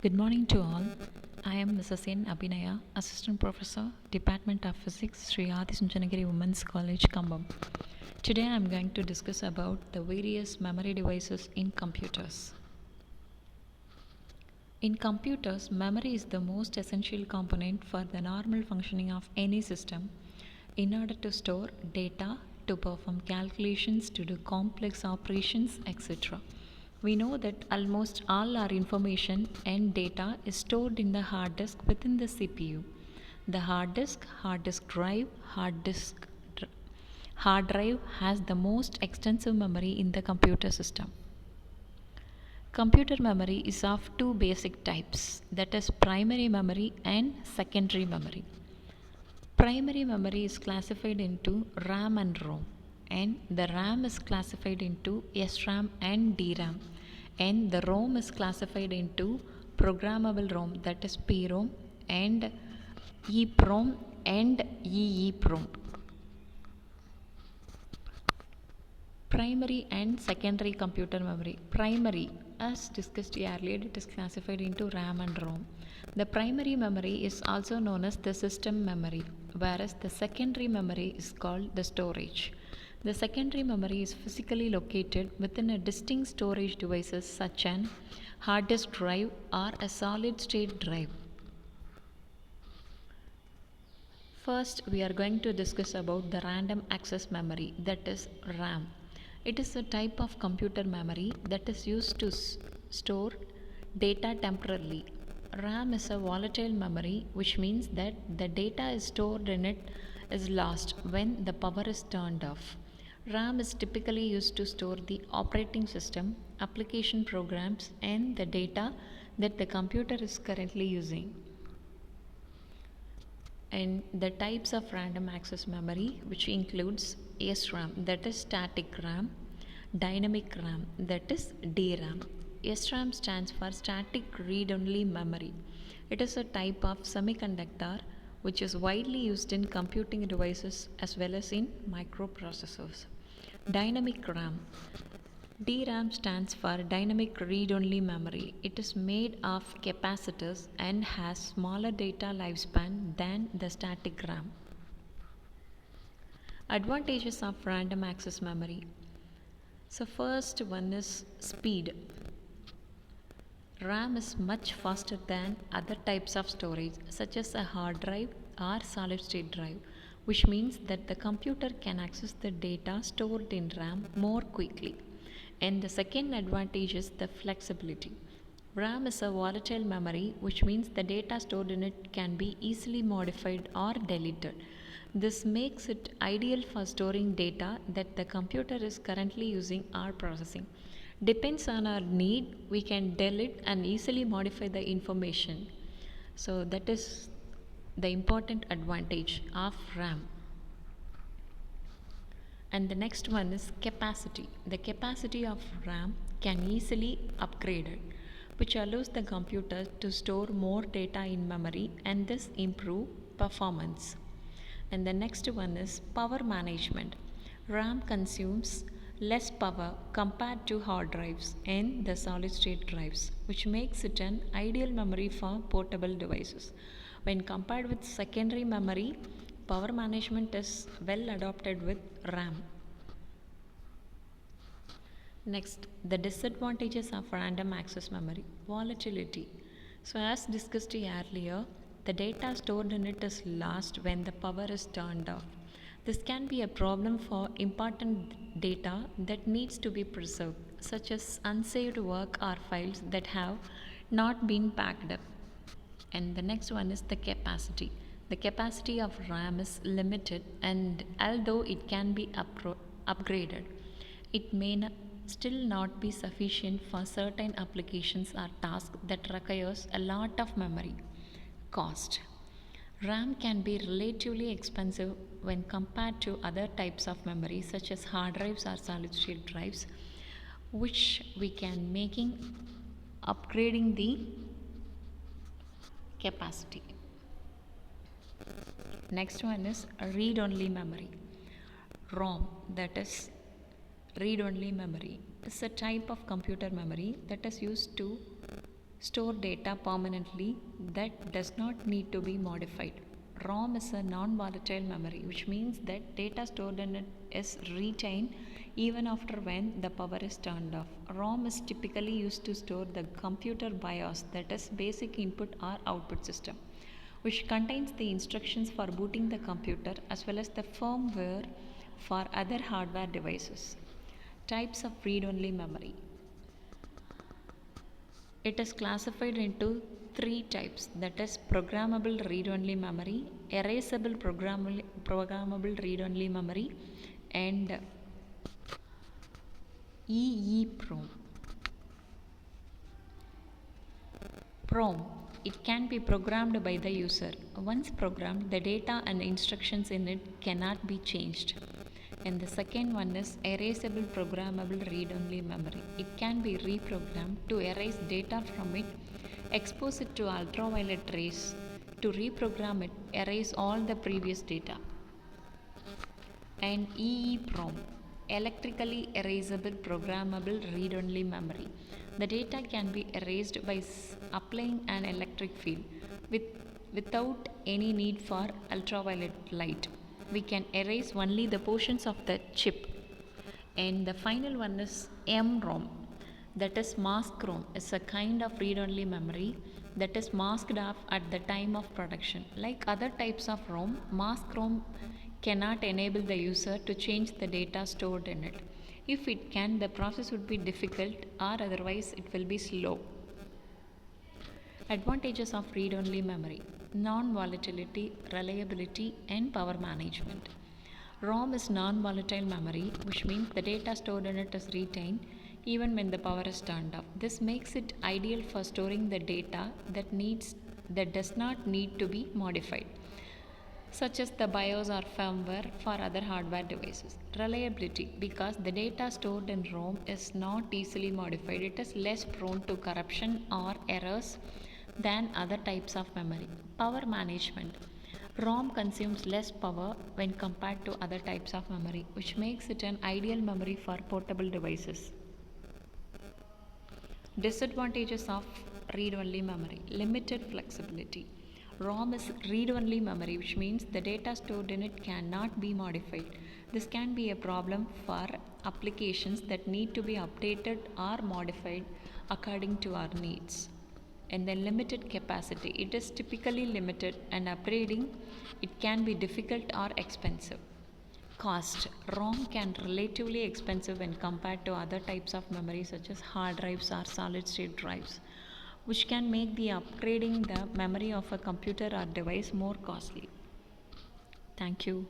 Good morning to all. I am Mrs. N. Abhinaya, Assistant Professor, Department of Physics, Sri Adi Sunchanagiri Women's College, Kambam. Today I am going to discuss about the various memory devices in computers. In computers, memory is the most essential component for the normal functioning of any system in order to store data, to perform calculations, to do complex operations, etc. We know that almost all our information and data is stored in the hard disk within the CPU. The hard disk drive, hard drive has the most extensive memory in the computer system. Computer memory is of two basic types, that is primary memory and secondary memory. Primary memory is classified into RAM and ROM, and the RAM is classified into SRAM and DRAM, and the ROM is classified into programmable ROM, that is PROM, and EPROM and EEPROM. Primary and secondary computer memory. Primary, as discussed earlier, it is classified into RAM and ROM. The primary memory is also known as the system memory, whereas the secondary memory is called the storage. The secondary memory is physically located within a distinct storage devices such as hard disk drive or a solid state drive. First, we are going to discuss about the random access memory, that is RAM. It is a type of computer memory that is used to store data temporarily. RAM is a volatile memory, which means that the data is stored in it is lost when the power is turned off. RAM is typically used to store the operating system, application programs, and the data that the computer is currently using. And the types of random access memory, which includes SRAM, that is static RAM, dynamic RAM, that is DRAM. SRAM stands for static read-only memory. It is a type of semiconductor which is widely used in computing devices as well as in microprocessors. Dynamic RAM. DRAM stands for dynamic read-only memory. It is made of capacitors and has smaller data lifespan than the static RAM. Advantages of random access memory. So first one is speed. RAM is much faster than other types of storage such as a hard drive or solid state drive, which means that the computer can access the data stored in RAM more quickly. And the second advantage is the flexibility. RAM is a volatile memory, which means the data stored in it can be easily modified or deleted. This makes it ideal for storing data that the computer is currently using or processing. Depends on our need, we can delete and easily modify the information. So that is the important advantage of RAM. And the next one is capacity. The capacity of RAM can easily upgraded, which allows the computer to store more data in memory and thus improve performance. And the next one is power management. RAM consumes less power compared to hard drives and the solid state drives, which makes it an ideal memory for portable devices. When compared with secondary memory, power management is well adopted with RAM. Next, the disadvantages of random access memory. Volatility. So as discussed earlier, the data stored in it is lost when the power is turned off. This can be a problem for important data that needs to be preserved, such as unsaved work or files that have not been backed up. And the next one is the capacity. The capacity of RAM is limited, and although it can be upgraded, it may still not be sufficient for certain applications or tasks that requires a lot of memory. Cost. RAM can be relatively expensive when compared to other types of memory such as hard drives or solid state drives, which we can making upgrading the capacity. Next one is read-only memory. ROM, that is read-only memory, is a type of computer memory that is used to store data permanently that does not need to be modified. ROM is a non-volatile memory, which means that data stored in it is retained even after when the power is turned off. ROM is typically used to store the computer BIOS, that is basic input or output system, which contains the instructions for booting the computer as well as the firmware for other hardware devices. Types of read-only memory. It is classified into three types, that is programmable read-only memory, erasable programmable read-only memory, and EEPROM. PROM. It can be programmed by the user. Once programmed, the data and instructions in it cannot be changed. And the second one is erasable programmable read-only memory. It can be reprogrammed to erase data from it, expose it to ultraviolet rays, to reprogram it, erase all the previous data. And EEPROM, electrically erasable programmable read-only memory. The data can be erased by applying an electric field without any need for ultraviolet light. We can erase only the portions of the chip. And the final one is MROM, that is mask ROM. It's a kind of read-only memory that is masked off at the time of production. Like other types of ROM, mask ROM cannot enable the user to change the data stored in it. If it can, the process would be difficult, or otherwise it will be slow. Advantages of read-only memory: non-volatility, reliability, and power management. ROM is non-volatile memory, which means the data stored in it is retained even when the power is turned off. This makes it ideal for storing the data that does not need to be modified, such as the BIOS or firmware for other hardware devices. Reliability, because the data stored in ROM is not easily modified, it is less prone to corruption or errors than other types of memory. Power management. ROM consumes less power when compared to other types of memory, which makes it an ideal memory for portable devices. Disadvantages of read-only memory: limited flexibility. ROM is read-only memory, which means the data stored in it cannot be modified. This can be a problem for applications that need to be updated or modified according to our needs. And then limited capacity. It is typically limited, and upgrading it can be difficult or expensive. Cost. ROM can relatively expensive when compared to other types of memory such as hard drives or solid state drives, which can make the upgrading the memory of a computer or device more costly. Thank you.